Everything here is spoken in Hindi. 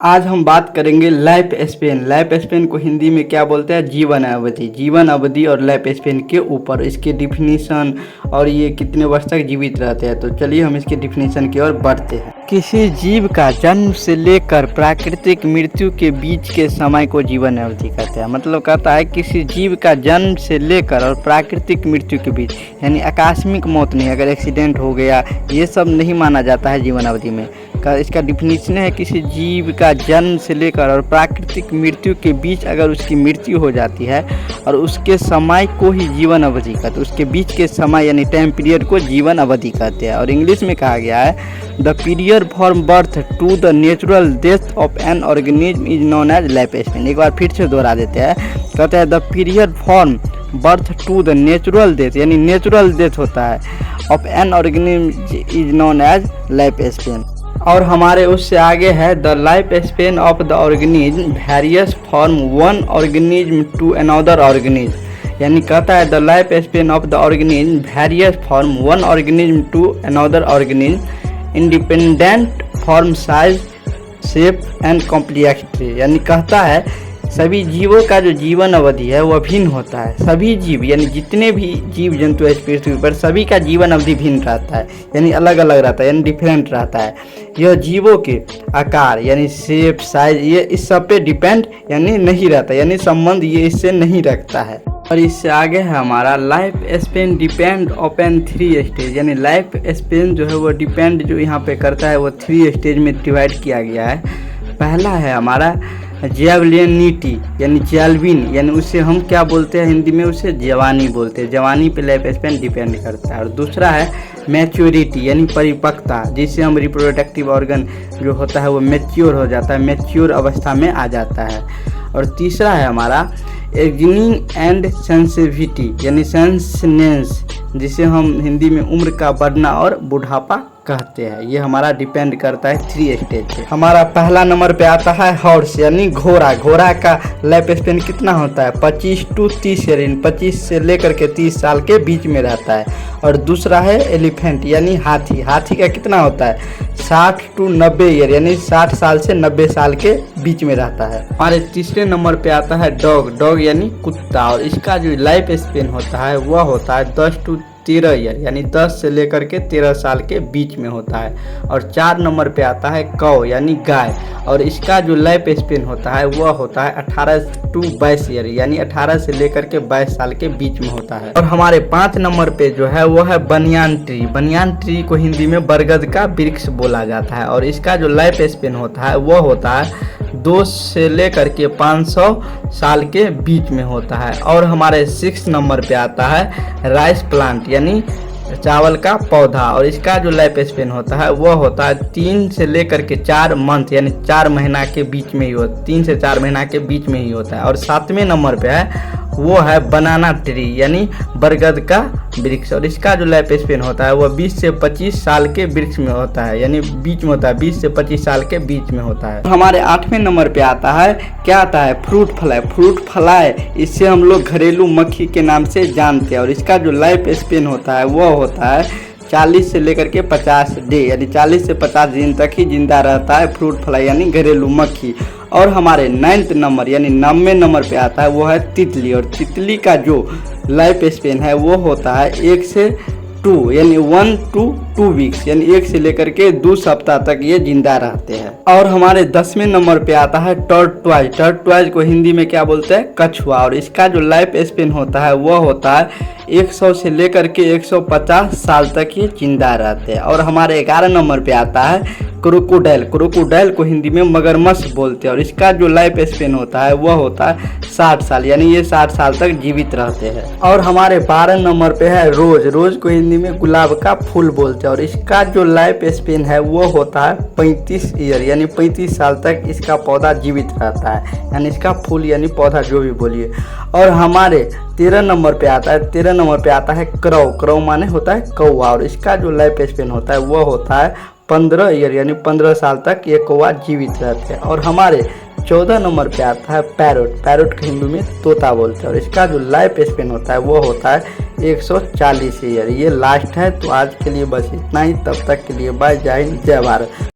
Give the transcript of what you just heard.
आज हम बात करेंगे लाइफ स्पेन। लाइफ स्पेन को हिंदी में क्या बोलते हैं? जीवन अवधि। जीवन अवधि और लाइफ स्पेन के ऊपर इसके डिफिनीशन और ये कितने वर्ष तक जीवित रहते हैं। तो चलिए हम इसके डिफिनीशन की ओर बढ़ते हैं। किसी जीव का जन्म से लेकर प्राकृतिक मृत्यु के बीच के समय को जीवन अवधि कहते हैं। मतलब कहता है किसी जीव का जन्म से लेकर और प्राकृतिक मृत्यु के बीच, यानी आकस्मिक मौत नहीं, अगर एक्सीडेंट हो गया ये सब नहीं माना जाता है जीवन अवधि में। इसका डिफिनीशन है किसी जीव का जन्म से लेकर और प्राकृतिक मृत्यु के बीच अगर उसकी मृत्यु हो जाती है और उसके समय को ही जीवन अवधि कहते हैं। उसके बीच के समय यानी टाइम पीरियड को जीवन अवधि कहते हैं। और इंग्लिश में कहा गया है the period from birth to the natural death of an organism is known as life span. एक बार फिर से दोहरा देते हैं, कहते हैं the period from birth to the natural death, यानी नेचुरल डेथ होता है, of an organism is known as life span. और हमारे उससे आगे है the life span of the organism varies from one organism to another organism, यानी कहता है the life span of the organism varies from one organism to another organism independent from size shape and complexity, यानी कहता है सभी जीवों का जो जीवन अवधि है वह भिन्न होता है। सभी जीव यानी जितने भी जीव जंतु है पृथ्वी पर सभी का जीवन अवधि भिन्न रहता है, यानी अलग अलग रहता है, यानी डिफरेंट रहता है। यह जीवों के आकार यानी शेप साइज ये इस सब पे डिपेंड यानी नहीं रहता, यानी संबंध ये इससे नहीं रखता है। और इससे आगे है हमारा life span depend upon 3 stage, यानी लाइफ स्पेन जो है वो डिपेंड जो यहाँ पे करता है वो 3 स्टेज में डिवाइड किया गया है। पहला है हमारा जैवलिनिटी यानी जैल्विन, यानी उसे हम क्या बोलते हैं हिंदी में, उसे जवानी बोलते हैं। जवानी पे लाइफ स्पेन डिपेंड करता है। और दूसरा है मैच्योरिटी यानी परिपक्वता, जिससे हम रिप्रोडक्टिव ऑर्गन जो होता है वो मैच्योर हो जाता है, मैच्योर अवस्था में आ जाता है। और तीसरा है हमारा एजिंग एंड सेंसिटिविटी यानी सेंसनेंस, जिसे हम हिंदी में उम्र का बढ़ना और बुढ़ापा कहते हैं। ये हमारा डिपेंड करता है 3 स्टेज पे। हमारा पहला नंबर पे आता है हॉर्स यानी घोड़ा। घोड़ा का लाइफ स्पेन कितना होता है? 25 to 30 ईयर, 25 से लेकर के 30 साल के बीच में रहता है। और दूसरा है एलिफेंट यानी हाथी। हाथी का कितना होता है? 60 to 90 ईयर, यानी 60 साल से 90 साल के बीच में रहता है। हमारे तीसरे नंबर पे आता है डॉग। डॉग यानी कुत्ता, और इसका जो लाइफ स्पेन होता है वह होता है 10 to 13 ईयर, यानी 10 से लेकर के 13 साल के बीच में होता है। और 4 नंबर पे आता है कौ यानी गाय, और इसका जो लाइफ स्पेन होता है वह होता है 18 to 22 ईयर, यानी 18 से लेकर के 22 साल के बीच में होता है। और हमारे 5 नंबर पे जो है वो है बनियान ट्री। बनियान ट्री को हिंदी में बरगद का वृक्ष बोला जाता है, और इसका जो लाइफ स्पेन होता है वह होता है 2 से लेकर के 500 साल के बीच में होता है। और हमारे 6 नंबर पे आता है राइस प्लांट यानी चावल का पौधा, और इसका जो लाइफ स्पेन होता है वह होता है 3 से लेकर के 4 मंथ यानी 4 महीना के बीच में ही होता, 3 से 4 महीना के बीच में ही होता है। और 7वें नंबर पे है वो है बनाना ट्री यानी बरगद का वृक्ष, और इसका जो लाइफ स्पेन होता है वह 20 से 25 साल के वृक्ष में होता है, यानी बीच में होता है, 20 से 25 साल के बीच में होता है। हमारे 8वें नंबर पे आता है क्या आता है? Fruit fly. फ्रूट फ्लाई इससे हम लोग घरेलू मक्खी के नाम से जानते हैं, और इसका जो लाइफ स्पेन होता है वह होता है 40 से लेकर के 50 डे, यानी 40 से 50 दिन तक ही जिंदा रहता है फ्रूट फ्लाई यानी घरेलू मक्खी। और हमारे 9th नंबर यानी 9वें नंबर पे आता है वो है तितली, और तितली का जो लाइफ स्पेन है वो होता है 1 से 2 यानी 1 to 2 वीक्स, यानी 1 से लेकर के 2 सप्ताह तक ये जिंदा रहते हैं। और हमारे 10वें नंबर पे आता है टर्टवाइज। टर्टवाइज को हिंदी में क्या बोलते हैं? कछुआ, और इसका जो लाइफ स्पेन होता है वह होता है 100 से लेकर के 150 साल तक ये जिंदा रहते हैं। और हमारे 11 नंबर पे आता है क्रोकोडाइल। क्रोकोडाइल को हिंदी में मगरमच्छ बोलते हैं, और इसका जो लाइफ स्पेन होता है वह होता है 60 साल, यानी ये 60 साल तक जीवित रहते हैं। और हमारे 12 नंबर पे है रोज। रोज को हिंदी में गुलाब का फूल बोलते हैं, और इसका जो लाइफ स्पेन है वो होता है 35 ईयर, यानी 35 साल तक इसका पौधा जीवित रहता है, यानी इसका फूल यानी पौधा जो भी बोलिए। और हमारे 13 नंबर पे आता है 13 नंबर पे आता है क्रौ। क्रौ माने होता है कौवा, और इसका जो लाइफ स्पेन होता है वो होता है 15 ईयर, यानी 15 साल तक ये कौवा जीवित रहते हैं। और हमारे 14 नंबर पे आता है पैरोट। पैरोट के हिंदी में तोता बोलते हैं, और इसका जो लाइफ स्पेन होता है वो होता है 140 ईयर। ये लास्ट है। तो आज के लिए बस इतना ही, तब तक के लिए बाय, जय हिंद, जय भारत।